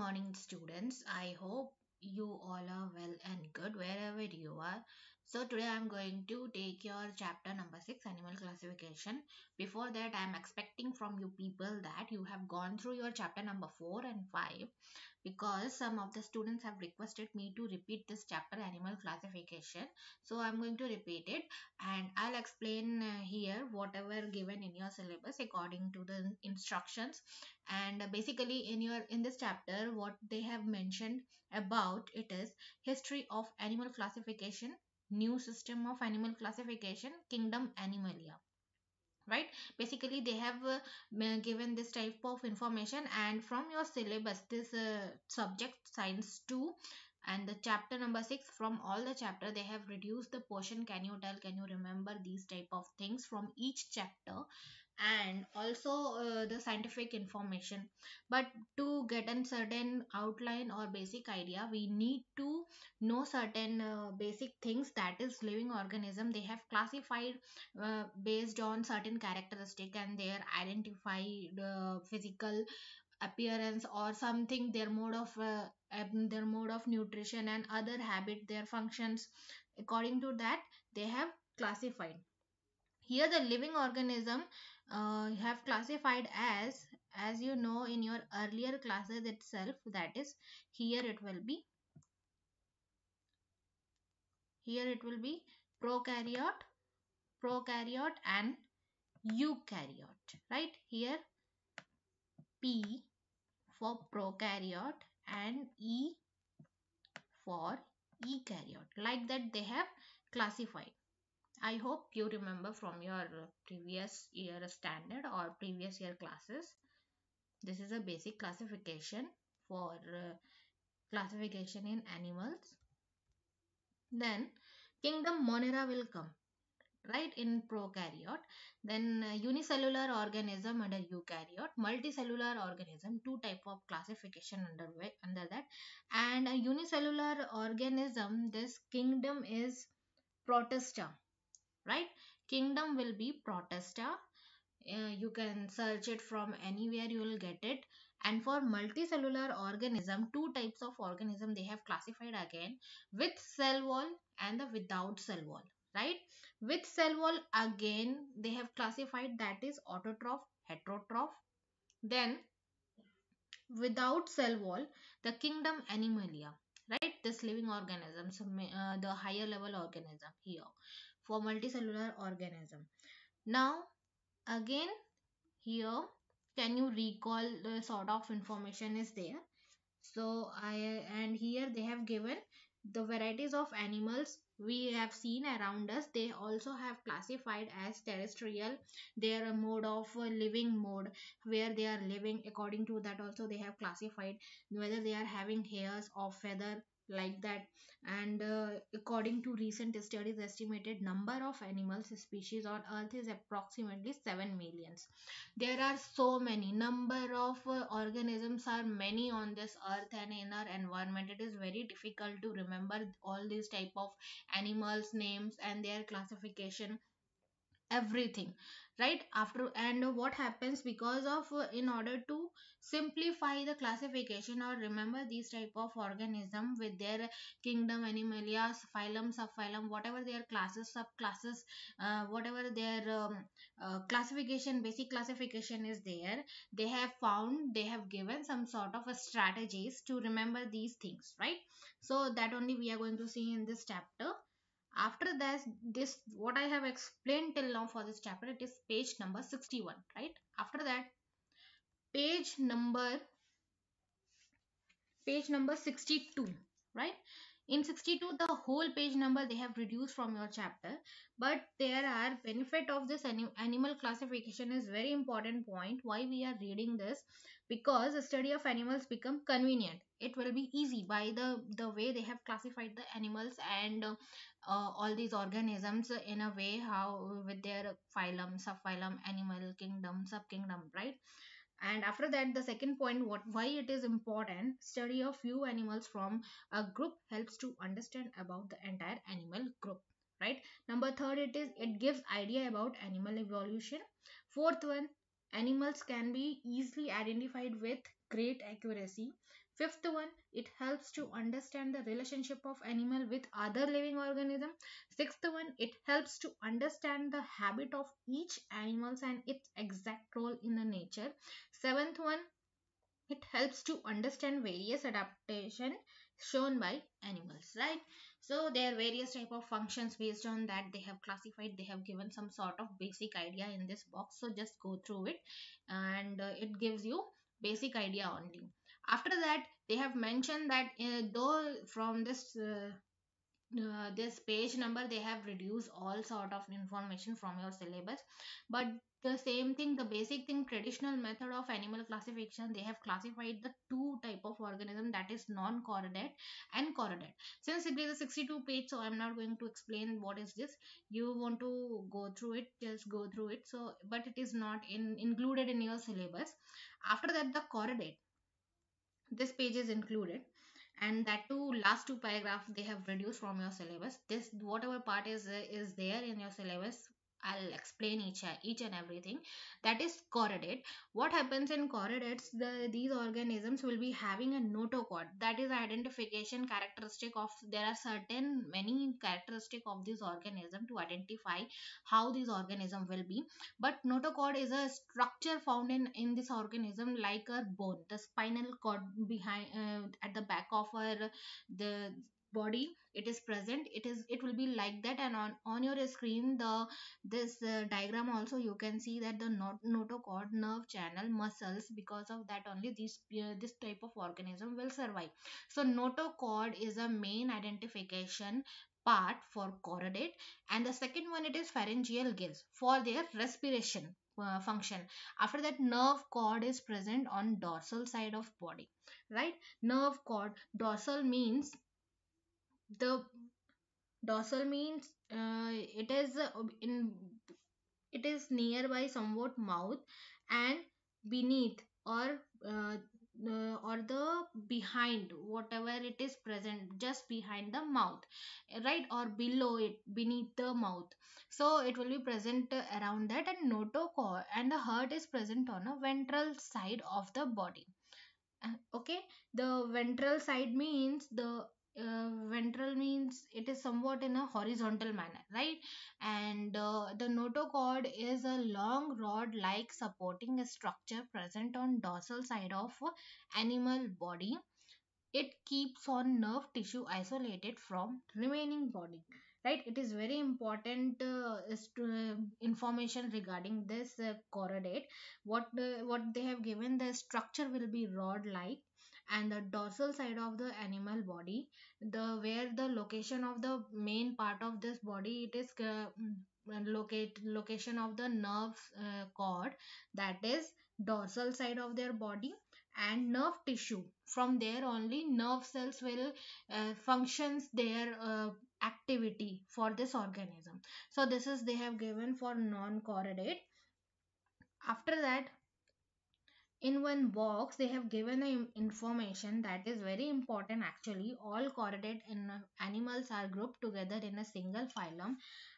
morning, students. I hope you all are well and good wherever you are. So, today I'm going to take your chapter number 6, Animal Classification. Before that, I'm expecting from you people that you have gone through your chapter number 4 and 5 because some of the students have requested me to repeat this chapter, Animal Classification. So, I'm going to repeat it and I'll explain here whatever given in your syllabus according to the instructions. And basically in this chapter what they have mentioned about it is history of animal classification, new system of animal classification, kingdom Animalia, right? Basically they have given this type of information, and from your syllabus this subject science 2 and the chapter number 6, from all the chapter they have reduced the portion. Can you tell, can you remember these type of things from each chapter, and also the scientific information. But to get a certain outline or basic idea, we need to know certain basic things, that is living organism they have classified based on certain characteristic and their identified physical appearance or something, their mode of nutrition and other habit, their functions. According to that they have classified. Here the living organism have classified as you know in your earlier classes itself, that is here it will be prokaryote, and eukaryote, right? Here P for prokaryote and E for eukaryote, like that they have classified. I hope you remember from your previous year standard or previous year classes. This is a basic classification for classification in animals. Then kingdom Monera will come, right, in prokaryote. Then unicellular organism under eukaryote, multicellular organism, two type of classification under that. And a unicellular organism, this kingdom is Protista, right? Kingdom will be Protista. You can search it from anywhere, you will get it. And for multicellular organism, two types of organism they have classified again, with cell wall and the without cell wall, right? With cell wall again they have classified, that is autotroph, heterotroph. Then without cell wall, the kingdom Animalia, right? This living organisms, the higher level organism here for multicellular organism. Now again here, can you recall the sort of information is there? So I and here they have given the varieties of animals we have seen around us. They also have classified as terrestrial, their mode of living mode, where they are living. According to that also they have classified whether they are having hairs or feather, like that. And according to recent studies, estimated number of animals species on earth is approximately 7 millions. There are so many number of organisms are many on this earth and in our environment. It is very difficult to remember all these type of animals names and their classification, everything, right? After, and what happens because of in order to simplify the classification or remember these type of organism with their kingdom Animalia, phylum, subphylum, whatever their classes, subclasses, whatever their classification, basic classification is there, they have found, they have given some sort of a strategies to remember these things, right? So that only we are going to see in this chapter. After that, this what I have explained till now for this chapter, it is page number 61, right? After that, page number page number 62, right? In 62 the whole page number they have reduced from your chapter, but there are benefit of this animal classification is very important point why we are reading this, because the study of animals become convenient. It will be easy by the way they have classified the animals and all these organisms in a way, how with their phylum, subphylum, animal kingdom, subkingdom, right? And after that, the second point, what why it is important, study of few animals from a group helps to understand about the entire animal group, right? Number third, it gives idea about animal evolution. Fourth one, animals can be easily identified with great accuracy. Fifth one, it helps to understand the relationship of animal with other living organism. Sixth one, it helps to understand the habit of each animals and its exact role in the nature. Seventh one, it helps to understand various adaptation shown by animals, right? So there are various type of functions. Based on that, they have classified, they have given some sort of basic idea in this box, so just go through it, and it gives you basic idea only. After that, they have mentioned that though from this page number they have reduced all sort of information from your syllabus, but the same thing, the basic thing, traditional method of animal classification, they have classified the two type of organism, that is non-chordate and chordate. Since it is a 62 page, so I'm not going to explain what is this. You want to go through it, just go through it. So but it is not included in your syllabus. After that, the chordate, this page is included, and that too last two paragraphs they have reduced from your syllabus. This whatever part is there in your syllabus, I'll explain each and everything. That is chordate. What happens in chordates, these organisms will be having a notochord, that is identification characteristic of, there are certain many characteristic of this organism to identify how this organism will be. But notochord is a structure found in this organism like a bone, the spinal cord behind, at the back of our the body, it is present, it will be like that. And on your screen, the this diagram also you can see that the notochord, nerve channel, muscles, because of that only this type of organism will survive. So notochord is a main identification part for chordate. And the second one, it is pharyngeal gills for their respiration function. After that, nerve cord is present on dorsal side of body, right? Nerve cord, dorsal means the dorsal means it is in it is nearby somewhat mouth, and beneath uh, or the behind, whatever it is present just behind the mouth, right, or below it, beneath the mouth. So it will be present around that. And notochord and the heart is present on a ventral side of the body. Okay, the ventral side means the ventral means it is somewhat in a horizontal manner, right? And the notochord is a long rod like supporting structure present on dorsal side of animal body. It keeps on nerve tissue isolated from remaining body, right? It is very important information regarding this chordate. What they have given, the structure will be rod like, and the dorsal side of the animal body, the where the location of the main part of this body, it is location of the nerve cord, that is dorsal side of their body. And nerve tissue, from there only nerve cells will functions their activity for this organism. So this is they have given for non-chordate. After that, in one box they have given the information that is very important. Actually, all chordate in animals are grouped together in a single phylum,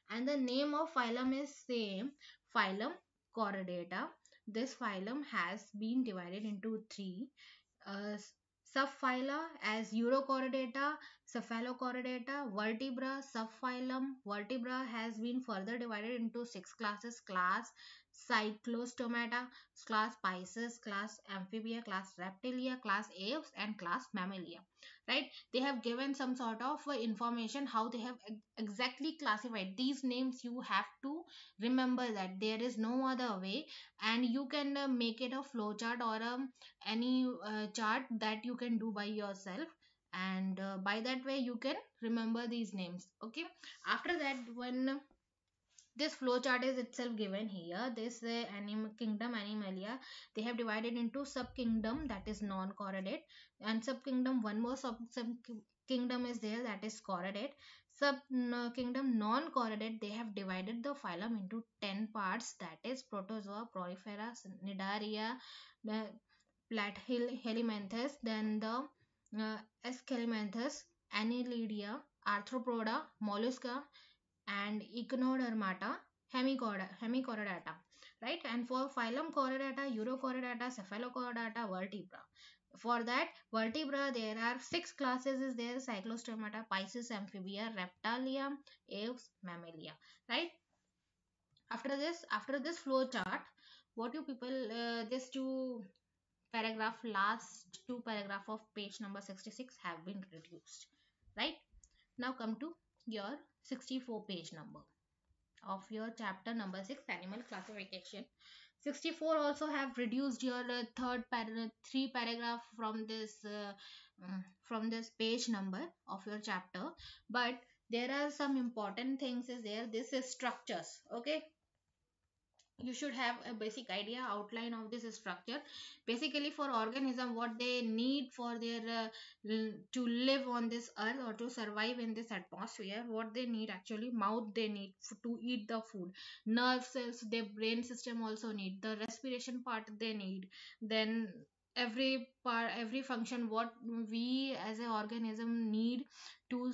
and the name of phylum is same, phylum Chordata. This phylum has been divided into three uh, subphyla as Urochordata, Cephalochordata, Vertebra. Subphylum Vertebra has been further divided into six classes: class Cyclostomata, class Pisces, class Amphibia, class Reptilia, class Apes, and class Mammalia. Right? They have given some sort of information how they have exactly classified these names. You have to remember that there is no other way, and you can make it a flowchart or any chart that you can do by yourself, and by that way you can remember these names. Okay, after that, when this flowchart is itself given here, this kingdom Animalia, they have divided into subkingdom, that is non-chordate, and subkingdom, one more sub kingdom is there, that is chordate. Sub kingdom non-chordate, they have divided the phylum into 10 parts, that is Protozoa, Prolifera, Cnidaria, Platyhelminthes, then the Escalamanthus, Annelida, Arthropoda, Mollusca, and Echinodermata, Hemichordata, right? And for phylum Chordata, Urochordata, Cephalochordata, Vertebra. For that vertebra, there are six classes is there: Cyclostomata, Pisces, Amphibia, Reptilia, Aves, Mammalia, right? After this flow chart, what you people, this two paragraph, last two paragraph of page number 66 have been reduced, right? Now come to your 64 page number of your chapter number 6, animal classification. 64 also have reduced your three paragraph from this page number of your chapter, but there are some important things is there. This is structures, okay? You should have a basic idea outline of this structure. Basically, for organism, what they need for their to live on this earth or to survive in this atmosphere, what they need actually: mouth they need to eat the food, nerve cells, their brain system also need, the respiration part they need, then every part, every function what we as an organism need to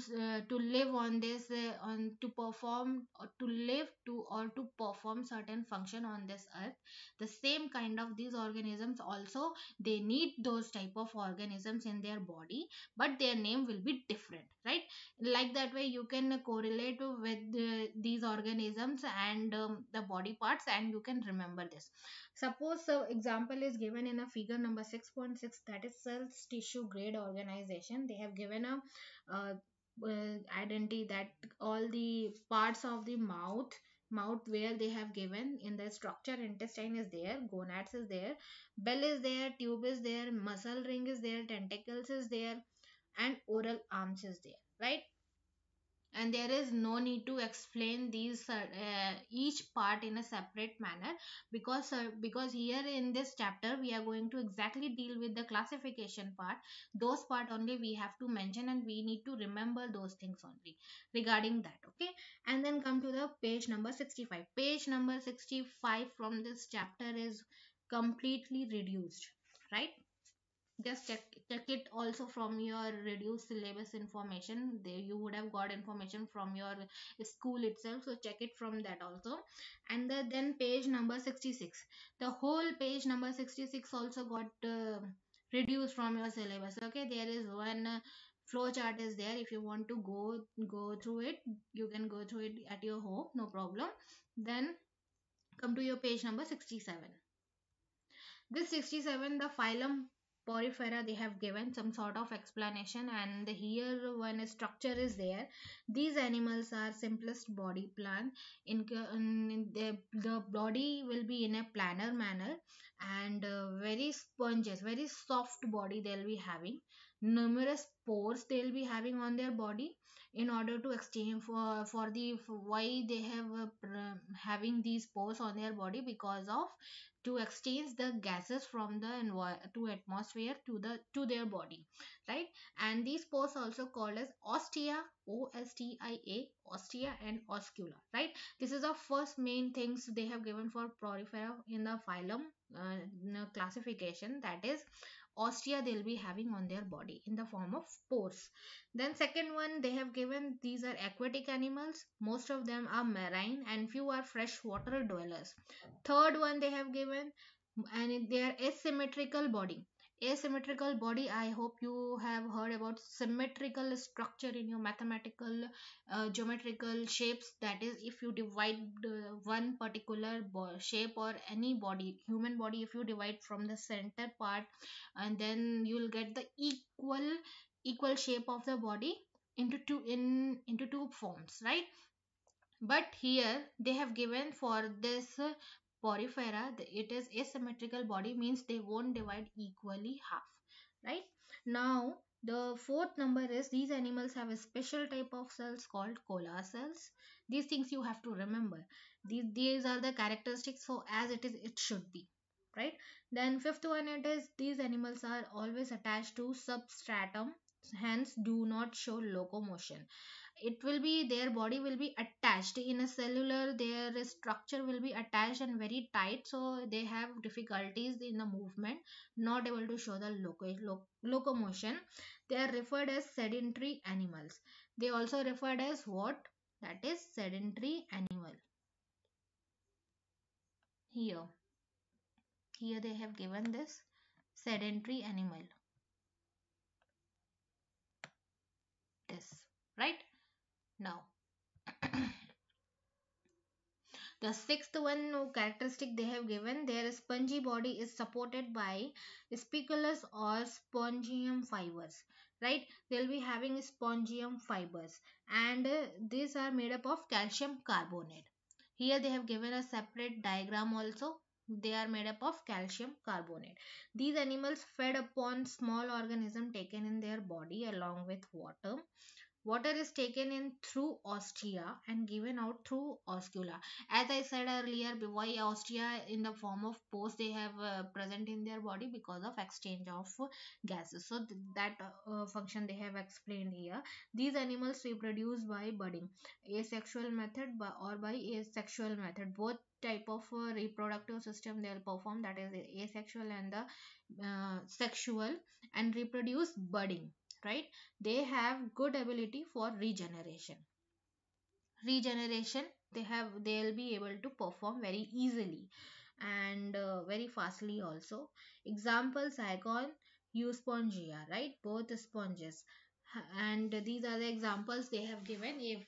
live on this on to perform or to live to or to perform certain function on this earth. The same kind of these organisms also, they need those type of organisms in their body, but their name will be different, right? Like that way you can correlate with these organisms and the body parts, and you can remember this. Suppose example is given in a figure number 6.6, that is cells tissue grade organization. They have given a identity that all the parts of the mouth where they have given in the structure: intestine is there, gonads is there, bell is there, tube is there, muscle ring is there, tentacles is there, and oral arms is there, right? And there is no need to explain these each part in a separate manner, because here in this chapter we are going to exactly deal with the classification part. Those part only we have to mention, and we need to remember those things only regarding that, okay? And then come to the page number 65. Page number 65 from this chapter is completely reduced, right? Just check it also from your reduced syllabus information. There you would have got information from your school itself, so check it from that also. And then page number 66, the whole page number 66 also got reduced from your syllabus, okay? There is one flow chart is there. If you want to go through it, you can go through it at your home, no problem. Then come to your page number 67. This 67, the phylum Porifera, they have given some sort of explanation, and here one structure is there. These animals are simplest body plan. The body will be in a planar manner, and very sponges, very soft body they'll be having. Numerous pores they'll be having on their body in order to exchange for why they have having these pores on their body, because of to exchange the gases from the to atmosphere to their body, right? And these pores also called as ostia, ostia, ostia and oscula, right? This is the first main things they have given for porifera in the phylum classification, that is ostia they'll be having on their body in the form of pores. Then second one they have given, these are aquatic animals, most of them are marine and few are freshwater dwellers. Third one they have given, and they are asymmetrical body. Asymmetrical body, I hope you have heard about symmetrical structure in your mathematical geometrical shapes. That is, if you divide one particular shape or any body, human body, if you divide from the center part, and then you will get the equal shape of the body into two forms, right? But here they have given for this porifera, it is asymmetrical body, means they won't divide equally half, right? Now the fourth number is, these animals have a special type of cells called collar cells. These things you have to remember. These are the characteristics, so as it is it should be, right? Then fifth one, it is these animals are always attached to substratum, hence do not show locomotion. It will be, their body will be attached in a cellular, their structure will be attached and very tight, so they have difficulties in the movement, not able to show the locomotion. They are referred as sedentary animals. They also referred as what? That is sedentary animal. Here they have given this sedentary animal. right? Now, the sixth one characteristic they have given, their spongy body is supported by spicules or spongium fibers, right? They'll be having spongium fibers, and these are made up of calcium carbonate. Here they have given a separate diagram also. They are made up of calcium carbonate. These animals fed upon small organism taken in their body along with water. Water is taken in through ostia and given out through oscula. As I said earlier, why ostia in the form of pores they have present in their body, because of exchange of gases. So that function they have explained here. These animals reproduce by budding, asexual method or by asexual method. Both type of reproductive system they will perform, that is asexual and the sexual, and reproduce budding, right? They have good ability for regeneration. They'll be able to perform very easily and very fastly also. Examples: icon, euspongia, right? Both sponges. And these are the examples they have given. If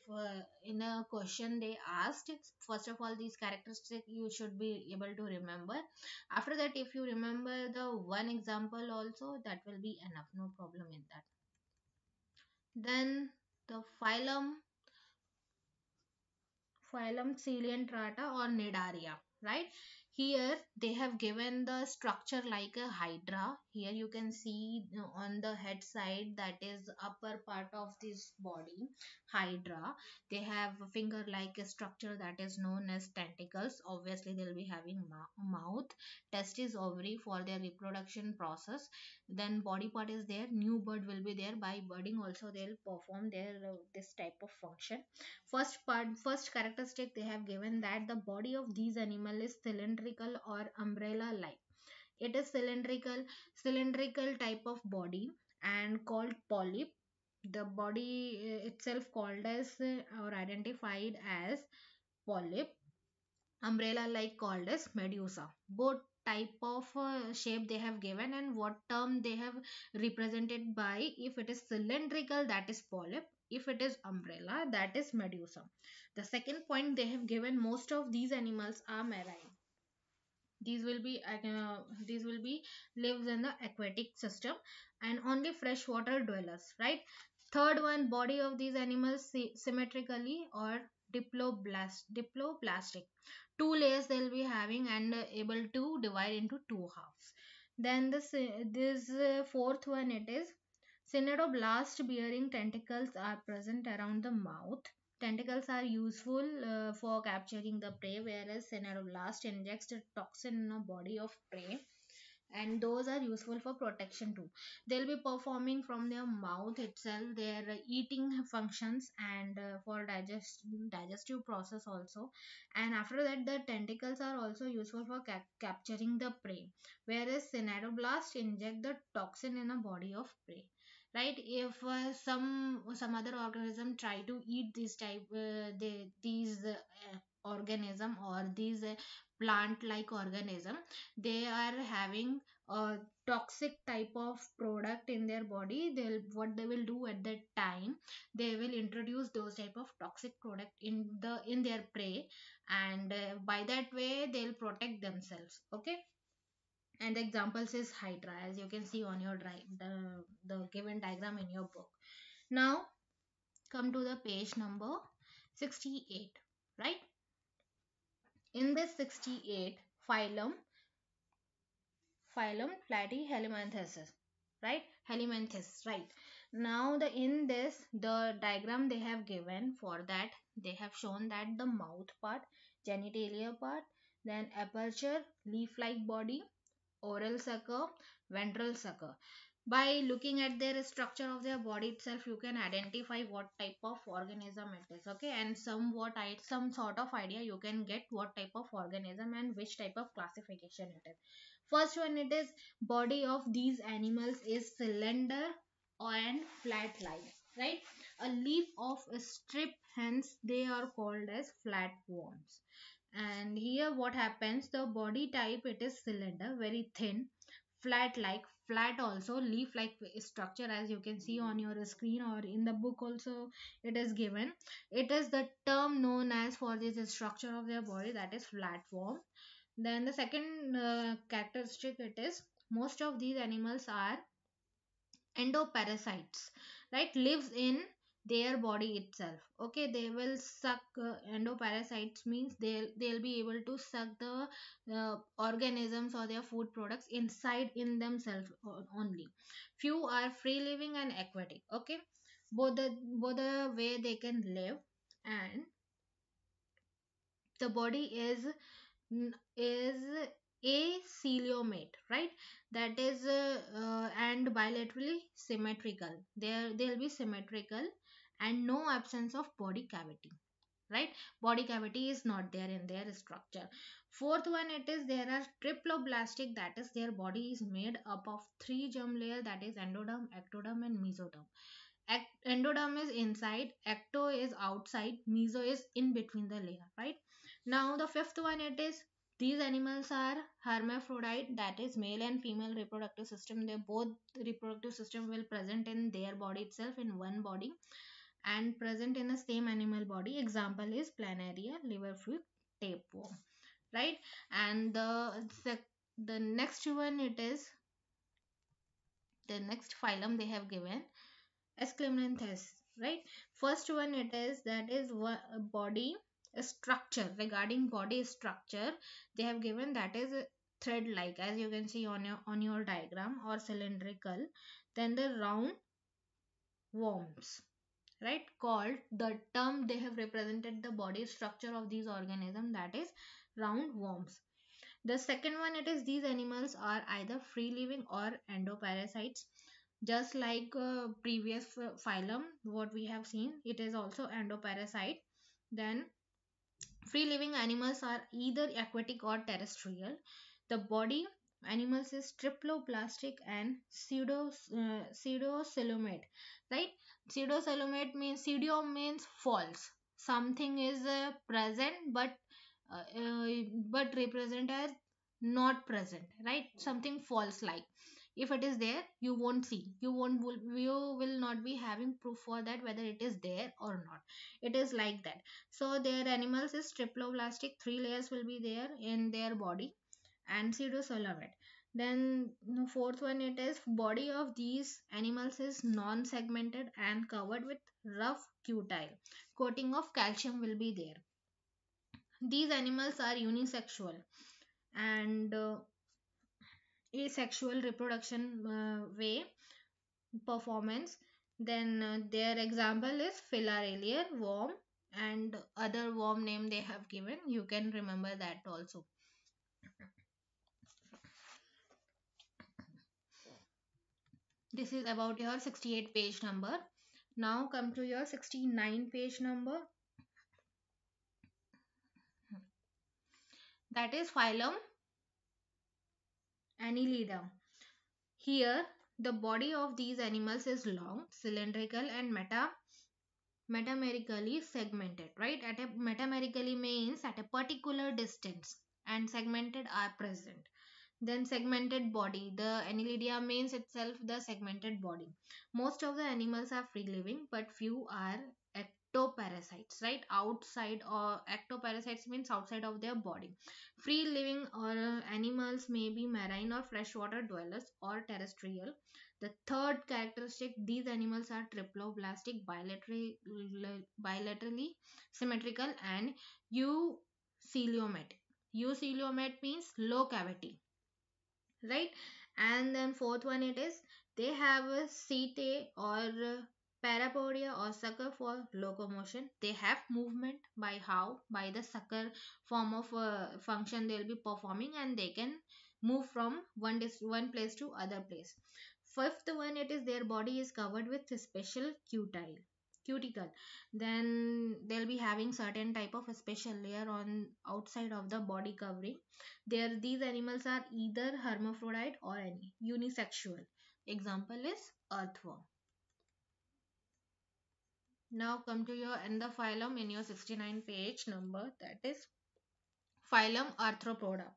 in a question they asked, first of all these characteristics you should be able to remember. After that, if you remember the one example also, that will be enough, no problem in that. Then the phylum Coelenterata or Cnidaria, right? Here they have given the structure like a hydra. Here you can see on the head side, that is upper part of this body, hydra. They have a finger like a structure that is known as tentacles. Obviously they'll be having mouth, testis, ovary for their reproduction process. Then body part is there, new bud will be there. By budding also they'll perform their this type of function. First characteristic they have given, that the body of these animal is cylindrical or umbrella like. It is cylindrical type of body and called polyp. The body itself called as or identified as polyp. Umbrella like called as medusa. Both type of shape they have given, and what term they have represented by. If it is cylindrical, that is polyp. If it is umbrella, that is medusa. The second point they have given, most of these animals are marine. These will be lives in the aquatic system and only freshwater dwellers, right? Third one, body of these animals symmetrically or diploblastic. Two layers they'll be having and able to divide into two halves. Then this fourth one, it is Synodoblast bearing tentacles are present around the mouth. Tentacles are useful for capturing the prey, whereas Synodoblast injects the toxin in a body of prey, and those are useful for protection too. They'll be performing from their mouth itself their eating functions and for digestive process also. And after that, the tentacles are also useful for capturing the prey, whereas Synodoblast inject the toxin in a body of prey, right? If some other organism try to eat this type these organism or these plant like organism, they are having a toxic type of product in their body. They'll what they will do at that time, they will introduce those type of toxic product in their prey, and by that way they'll protect themselves, okay? And the examples is hydra, as you can see on your the given diagram in your book. Now come to the page number 68, right? In this 68, phylum platyhelminthes, right? Helminthes, right? Now the in this the diagram they have given, for that they have shown that the mouth part, genitalia part, then aperture, leaf like body, oral sucker, ventral sucker. By looking at their structure of their body itself, you can identify what type of organism it is, okay? And some sort of idea you can get what type of organism and which type of classification it is. First one, it is body of these animals is cylinder and flat like, right? A leaf of a strip, hence they are called as flatworms. And here what happens, the body type, it is cylinder, very thin, flat like, flat also, leaf like structure, as you can see on your screen, or in the book also it is given. It is the term known as for this structure of their body, that is flatworm. Then the second characteristic, it is most of these animals are endoparasites, right? Lives in their body itself. Okay, they will suck, endoparasites means they'll be able to suck the organisms or their food products inside in themselves only. Few are free living and aquatic. Okay, both the way they can live. And the body is acoelomate, right? That is and bilaterally symmetrical. They'll be symmetrical, and no absence of body cavity, right? Body cavity is not there in their structure. Fourth one, it is there are triploblastic, that is their body is made up of three germ layer, that is endoderm, ectoderm and mesoderm. Endoderm is inside, ecto is outside, meso is in between the layer, right? Now the fifth one, it is these animals are hermaphrodite, that is male and female reproductive system. They both reproductive system will present in their body itself in one body and present in the same animal body. Example is planaria, liverfruit, tapeworm, right? And the next one, it is the next phylum they have given Esclimnanthes, right? First one, it is that is body structure. Regarding body structure, they have given that is thread like, as you can see on your diagram, or cylindrical. Then the round worms, right? Called, the term they have represented the body structure of these organisms, that is round worms. The second one, it is these animals are either free living or endoparasites. Just like previous phylum what we have seen, it is also endoparasite. Then free living animals are either aquatic or terrestrial. The body animals is triploblastic and pseudocelomate, right? Pseudocelomate means, pseudo means false. Something is present but represent as not present, right? Something false like, if it is there you won't see, you will not be having proof for that whether it is there or not. It is like that. So their animals is triploblastic, three layers will be there in their body, and pseudocelomate. Then the fourth one, it is body of these animals is non-segmented and covered with rough cutile. Coating of calcium will be there. These animals are unisexual and asexual reproduction way performance. Then their example is filarial worm, and other worm name they have given, you can remember that also. This is about your 68 page number. Now come to your 69 page number, that is phylum Annelida. Here the body of these animals is long, cylindrical and metamerically segmented, right? At a metamerically means at a particular distance, and segmented are present. Then segmented body, the Annelida means itself the segmented body. Most of the animals are free living, but few are ectoparasites, right? Outside, or ectoparasites means outside of their body. Free living or animals may be marine or freshwater dwellers or terrestrial. The third characteristic, these animals are triploblastic, bilaterally symmetrical and eucoelomate. Eucoelomate means low cavity, right? And then fourth one, it is they have a setae or parapodia or sucker for locomotion. They have movement by how, by the sucker form of function they'll be performing, and they can move from one place to other place. Fifth one, it is their body is covered with a special cuticle. Then they'll be having certain type of a special layer on outside of the body covering. These animals are either hermaphrodite or any unisexual. Example is earthworm. Now come to your end of phylum in your 69 page number, that is phylum Arthropoda.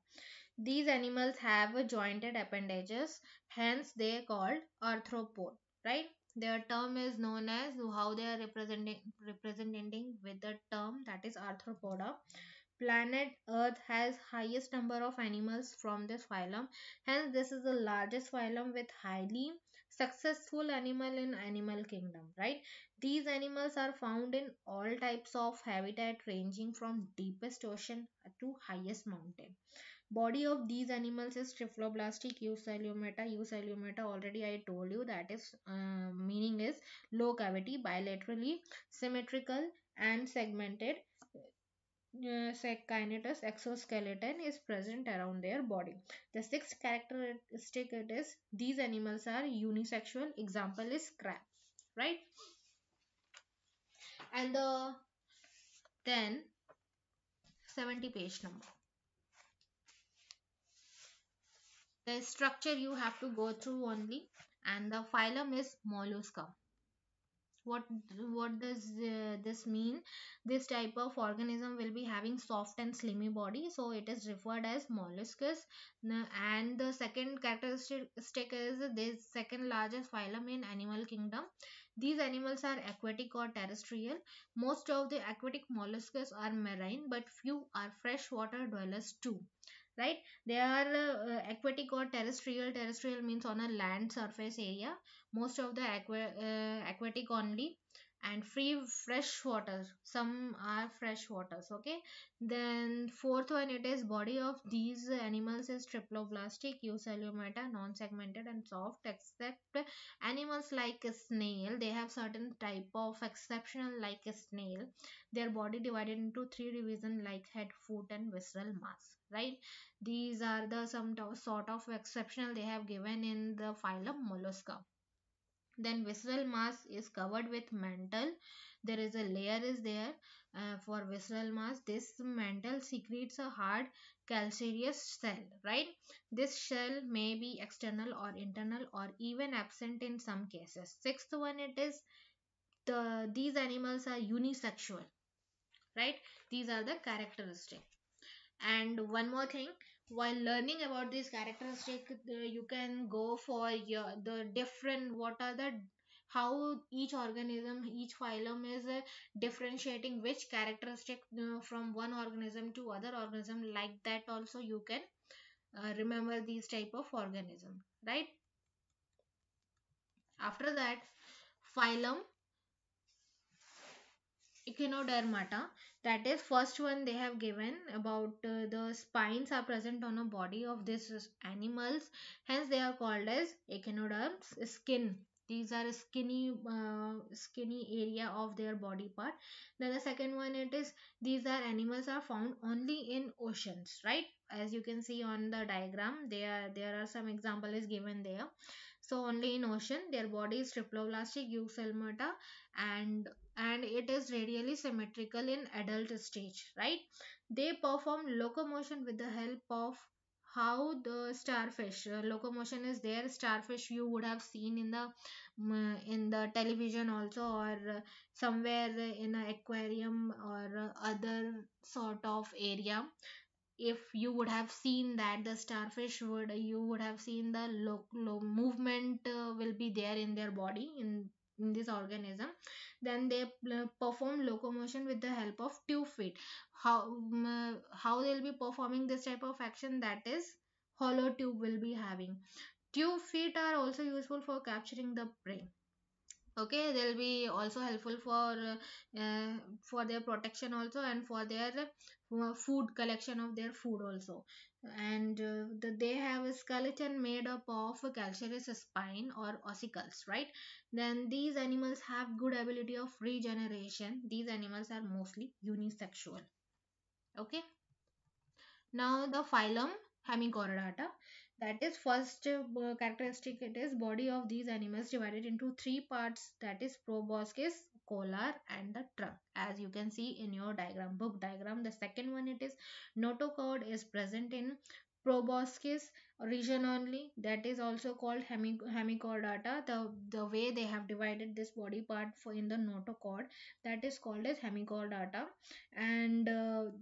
These animals have jointed appendages, hence they are called arthropod, right? Their term is known as how they are representing with the term that is arthropoda. Planet Earth has highest number of animals from this phylum. Hence, this is the largest phylum with highly successful animal in animal kingdom, right? These animals are found in all types of habitat ranging from deepest ocean to highest mountain. Body of these animals is triploblastic eucellumata. Eucellumata already I told you that is meaning is low cavity, bilaterally symmetrical and segmented. Kinetus exoskeleton is present around their body. The sixth characteristic it is these animals are unisexual. Example is crab, right? And the then 70 page number. The structure you have to go through only, and the phylum is Mollusca. What does this mean? This type of organism will be having soft and slimy body, so it is referred as molluscus. And the second characteristic is this second largest phylum in animal kingdom. These animals are aquatic or terrestrial. Most of the aquatic molluscs are marine, but few are freshwater dwellers too, right? They are aquatic or terrestrial. Terrestrial means on a land surface area. Most of the aquatic only, and free fresh water, some are fresh waters. Okay, then fourth one it is body of these animals is triploblastic eucellumata, non-segmented and soft, except animals like a snail. They have certain type of exceptional like a snail. Their body divided into three division like head, foot and visceral mass, right? These are the sort of exceptional they have given in the phylum Mollusca. Then visceral mass is covered with mantle. There is a layer is there for visceral mass. This mantle secretes a hard calcareous cell, right? This shell may be external or internal or even absent in some cases. Sixth one it is these animals are unisexual, right? These are the characteristics. And one more thing, while learning about these characteristics, you can go for your the different what are the how each organism, each phylum is differentiating which characteristic from one organism to other organism. Like that also you can remember these type of organism, right? After that, phylum Echinodermata, that is first one they have given about the spines are present on a body of these animals, hence they are called as echinoderms. Skin, these are skinny area of their body part. Then the second one it is these are animals are found only in oceans, right? As you can see on the diagram, there are some example is given there. So only in ocean, their body is triploblastic eucellumata, and it is radially symmetrical in adult stage, right? They perform locomotion with the help of how the starfish locomotion is there. Starfish you would have seen in the television also, or somewhere in an aquarium or other sort of area. If you would have seen that the starfish would you would have seen the movement will be there in their body, in this organism. Then they perform locomotion with the help of tube feet. How they'll be performing this type of action, that is hollow tube will be having. Tube feet are also useful for capturing the prey. Okay, they'll be also helpful for their protection also, and for their food collection of their food also. And they have a skeleton made up of a calcareous spine or ossicles, right? Then these animals have good ability of regeneration. These animals are mostly unisexual. Okay, now the phylum Hemichordata, that is first characteristic it is body of these animals divided into three parts, that is proboscis, collar and the trunk, as you can see in your diagram, book diagram. The second one it is notochord is present in proboscis region only, that is also called hemichordata. The way they have divided this body part for in the notochord, that is called as hemichordata. And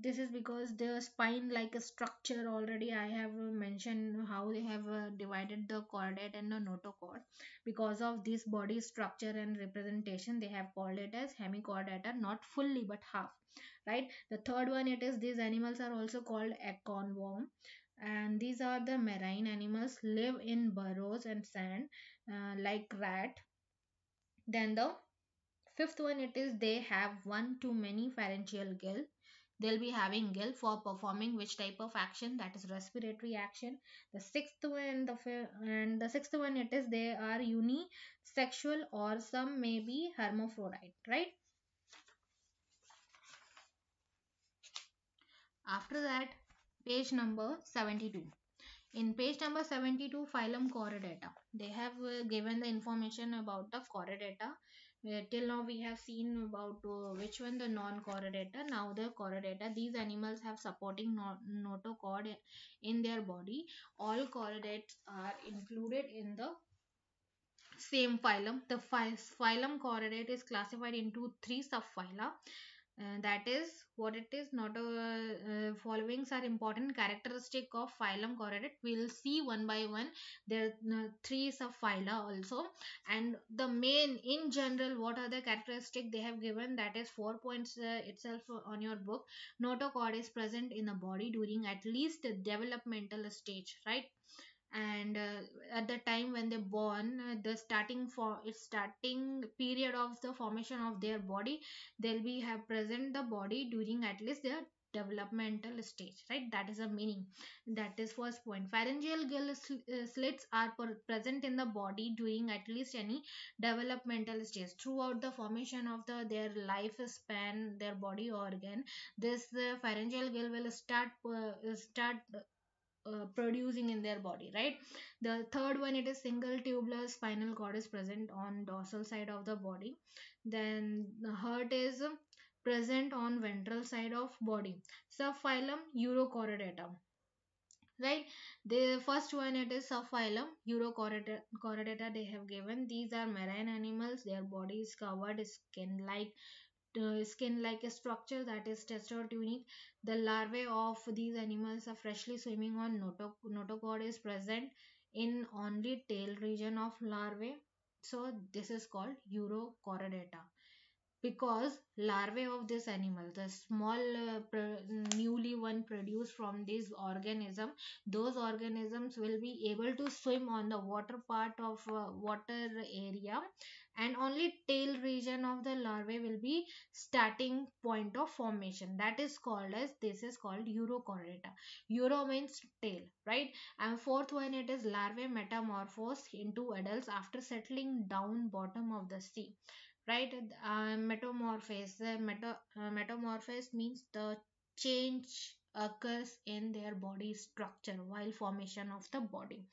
this is because the spine like a structure, already I have mentioned how they have divided the chordate and the notochord. Because of this body structure and representation, they have called it as hemichordata, not fully but half, right? The third one, it is these animals are also called acorn, and these are the marine animals, live in burrows and sand, like rat. Then the fifth one, it is they have one to many pharyngeal gill. They'll be having gill for performing which type of action, that is respiratory action. The sixth one, and the sixth one, it is they are unisexual, or some may be hermaphrodite, right? After that, page number 72. In page number 72, phylum Chordata, they have given the information about the Chordata. Till now we have seen about which one, the non-Chordata. Now the Chordata, these animals have supporting notochord in their body. All chordates are included in the same phylum. The phylum Chordate is classified into three subphyla. That is what it is. Not followings are important characteristic of phylum Chordate. We'll see one by one. There are three subphyla also, and the main in general, what are the characteristic they have given, that is 4 points itself on your book. Notochord is present in the body during at least the developmental stage, right? And at the time when they born, the starting period of the formation of their body, they'll be have present the body during at least their developmental stage, right? That is a meaning. That is first point. Pharyngeal gill slits are present in the body during at least any developmental stage throughout the formation of their lifespan, their body organ. This pharyngeal gill will start producing in their body, right? The third one, it is single tubular spinal cord is present on dorsal side of the body. Then the heart is present on ventral side of body. Subphylum Urochordata, right? The first one, it is subphylum Urochordata. They have given these are marine animals, their body is covered skin like a structure, that is testatonic. The larvae of these animals are freshly swimming on notochord is present in only tail region of larvae. So this is called Urochordata, because larvae of this animal, the small newly one produced from this organism, those organisms will be able to swim on the water part of water area, and only tail region of the larvae will be starting point of formation, that is called as, this is called Urochordata. Euro means tail, right? And fourth one, it is larvae metamorphose into adults after settling down bottom of the sea, right? Metamorphosis, metamorphosis means the change occurs in their body structure while formation of the body.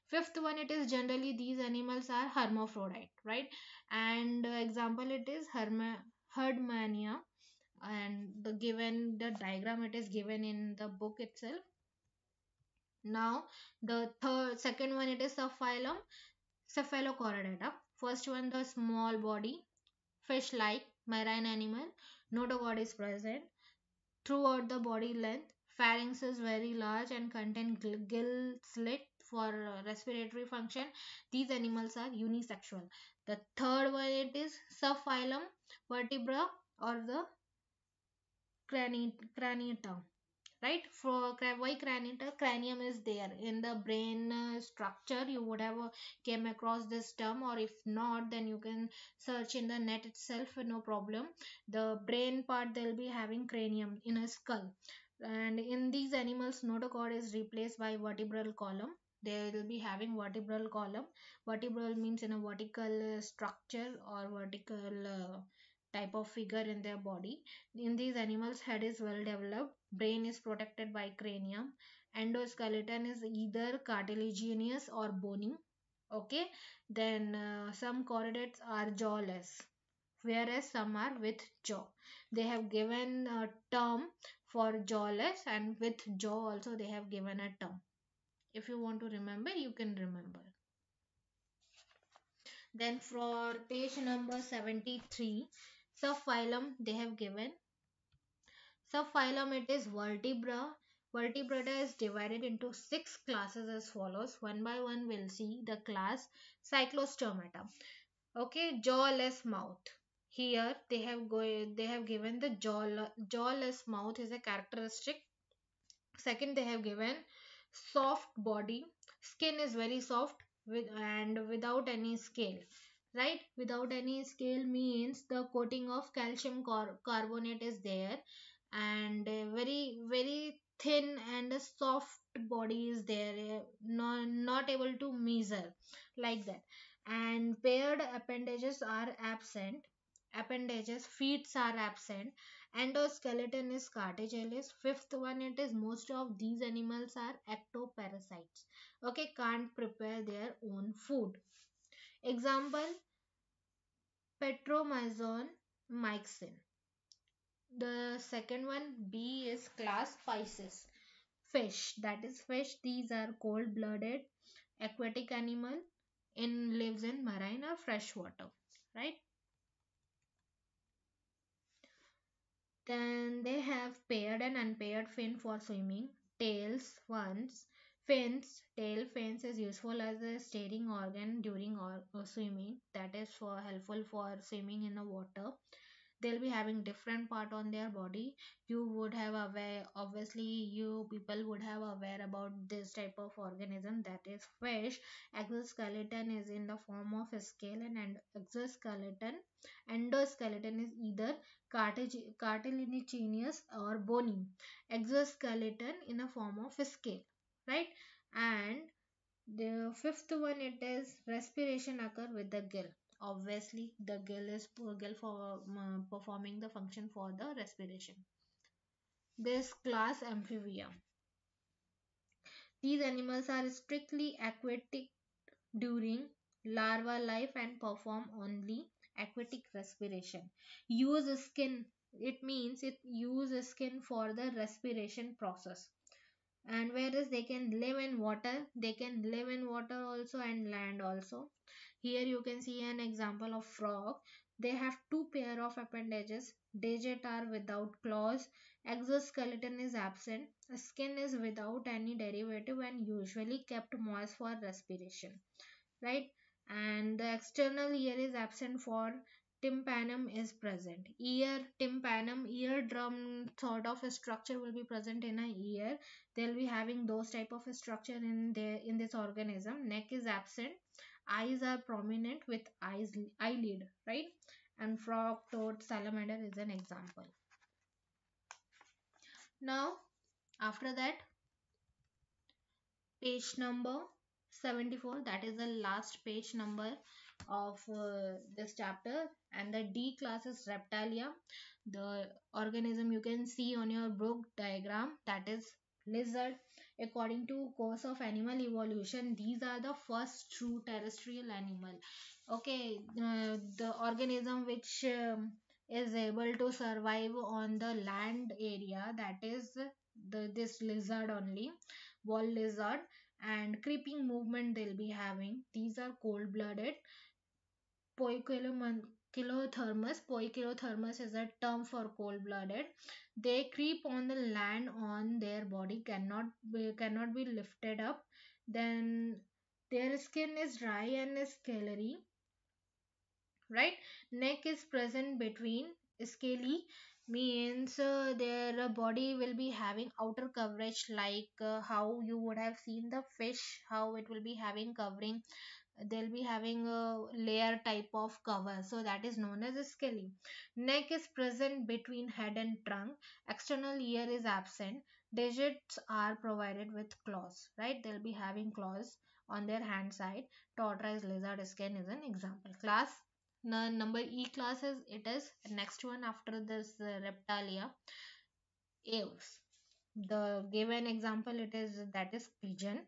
Fifth one, it is generally these animals are hermaphrodite, right? And example, it is herdmania. And the diagram, it is given in the book itself. Now the second one, it is subphylum Cephalochordata. First one, the small body fish-like marine animal. Notochord is present throughout the body length. Pharynx is very large and contain gill slit for respiratory function. These animals are unisexual. The third one, it is subphylum Vertebra, or the craniata, right? For why craniata, cranium is there in the brain structure. You would have came across this term, or if not, then you can search in the net itself, no problem. The brain part, they'll be having cranium in a skull. And in these animals, notochord is replaced by vertebral column. They will be having vertebral column. Vertebral means in a vertical structure or vertical type of figure in their body. In these animals, head is well developed, brain is protected by cranium, endoskeleton is either cartilaginous or bony. Okay, then some chordates are jawless, whereas some are with jaw. They have given a term for jawless, and with jaw also they have given a term. If you want to remember, you can remember. Then for page number 73, subphylum they have given. Subphylum it is vertebra. Vertebrata is divided into six classes as follows. One by one we'll see the class Cyclostomata. Okay, jawless mouth. Here they have given the jawless mouth is a characteristic. Second, they have given soft body. Skin is very soft and without any scale. Right? Without any scale means the coating of calcium carbonate is there, and very thin and a soft body is there, not able to measure like that. And paired appendages are absent. Appendages, feet are absent. Endoskeleton is cartilaginous. Fifth one, it is most of these animals are ectoparasites. Okay, can't prepare their own food. Example, Petromyzon myxin. The second one, B, is class Pisces. Fish, that is fish. These are cold blooded aquatic animal in lives in marine or fresh water, right? Then they have paired and unpaired fin for swimming. Tails, ones, fins. Tail fins is useful as a steering organ during swimming. That is for helpful for swimming in the water. They'll be having different part on their body. You would have aware, obviously you people would have aware about this type of organism, that is fish. Exoskeleton is in the form of a scale, and exoskeleton endoskeleton is either cartilaginous or bony. Exoskeleton in a form of a scale, right? And the fifth one, it is respiration occur with the gill. Obviously, the gill for performing the function for the respiration. This class amphibia. These animals are strictly aquatic during larval life and perform only aquatic respiration. Use skin. It means it use skin for the respiration process. And whereas they can live in water, they can live in water also and land also. Here you can see an example of frog. They have two pair of appendages. Digit are without claws. Exoskeleton is absent. Skin is without any derivative and usually kept moist for respiration, right? And the external ear is absent, for tympanum is present. Ear, tympanum, eardrum sort of a structure will be present in a ear. They'll be having those type of a structure in this organism. Neck is absent. Eyes are prominent with eyelid, right? And frog, toad, salamander is an example. Now, after that, page number 74, that is the last page number of this chapter. And the D class is reptilia. The organism you can see on your book diagram, that is lizard. According to course of animal evolution, these are the first true terrestrial animal. Okay, the organism which is able to survive on the land area, that is this lizard only, wall lizard. And creeping movement they'll be having. These are cold blooded. Poikilothermus. Poikilothermus is a term for cold blooded. They creep on the land on their body, cannot be lifted up. Then their skin is dry and is scaly, right? Neck is present between. Scaly means their body will be having outer coverage, like how you would have seen the fish, how it will be having covering. They'll be having a layer type of cover, so that is known as a scaly. Neck is present between head and trunk. External ear is absent. Digits are provided with claws, right? They'll be having claws on their hand side. Tortoise lizard skin is an example. Class number E class is, it is next one after this reptilia, aves. The given example, it is, that is pigeon.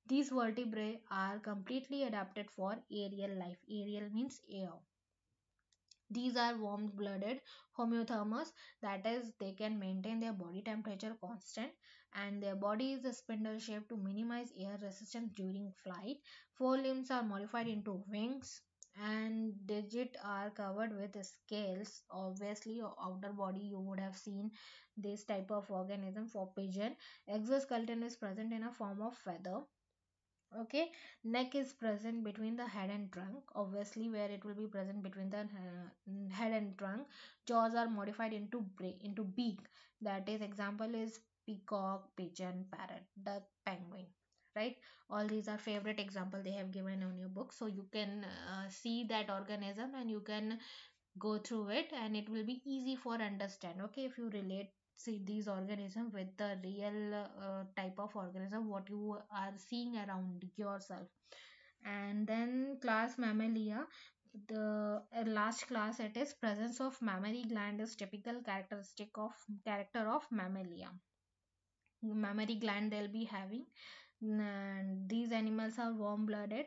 These vertebrae are completely adapted for aerial life. Aerial means air. These are warm-blooded homeothermos, that is, they can maintain their body temperature constant, and their body is a spindle shape to minimize air resistance during flight. Forelimbs are modified into wings, and digits are covered with scales. Obviously, your outer body you would have seen this type of organism for pigeon. Exoskeleton is present in a form of feather. Okay, neck is present between the head and trunk, obviously where it will be present between the head and trunk. Jaws are modified into into beak, that is example is peacock, pigeon, parrot, duck, penguin, right? All these are favorite example they have given on your book, so you can see that organism and you can go through it, and it will be easy for understand. Okay, if you relate see these organisms with the real type of organism what you are seeing around yourself. And then class mammalia, the last class, it is presence of mammary gland is typical character of mammalia. Mammary gland they'll be having, and these animals are warm blooded.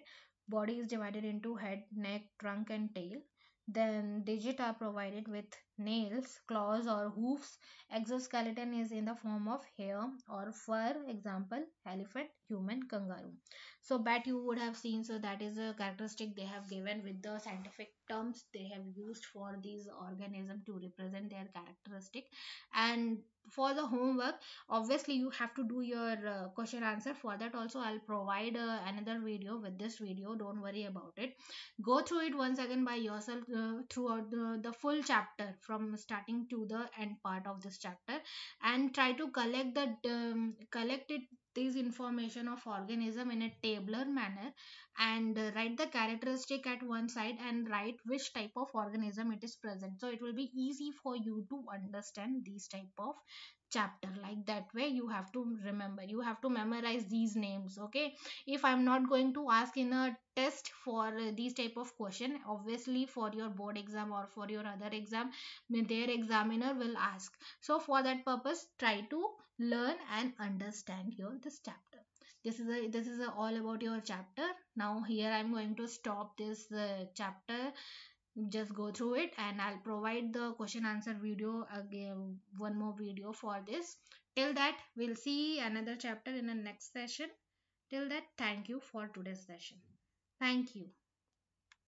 Body is divided into head, neck, trunk, and tail. Then digits are provided with nails, claws, or hoofs. Exoskeleton is in the form of hair or fur, example elephant, human, kangaroo. So bat you would have seen, so that is a characteristic they have given with the scientific terms they have used for these organism to represent their characteristic. And for the homework, obviously you have to do your question answer. For that also I'll provide another video with this video, don't worry about it. Go through it once again by yourself throughout the full chapter from starting to the end part of this chapter, and try to collect it this information of organism in a tabular manner, and write the characteristic at one side and write which type of organism it is present, so it will be easy for you to understand these type of chapter. Like that way you have to remember, you have to memorize these names. Okay, if I'm not going to ask in a test for these type of question, obviously for your board exam or for your other exam, their examiner will ask. So for that purpose try to learn and understand your this chapter. This is all about your chapter. Now here I'm going to stop this chapter. Just go through it, and I'll provide the question answer video again, one more video for this. Till that, we'll see another chapter in the next session. Till that, thank you for today's session. Thank you.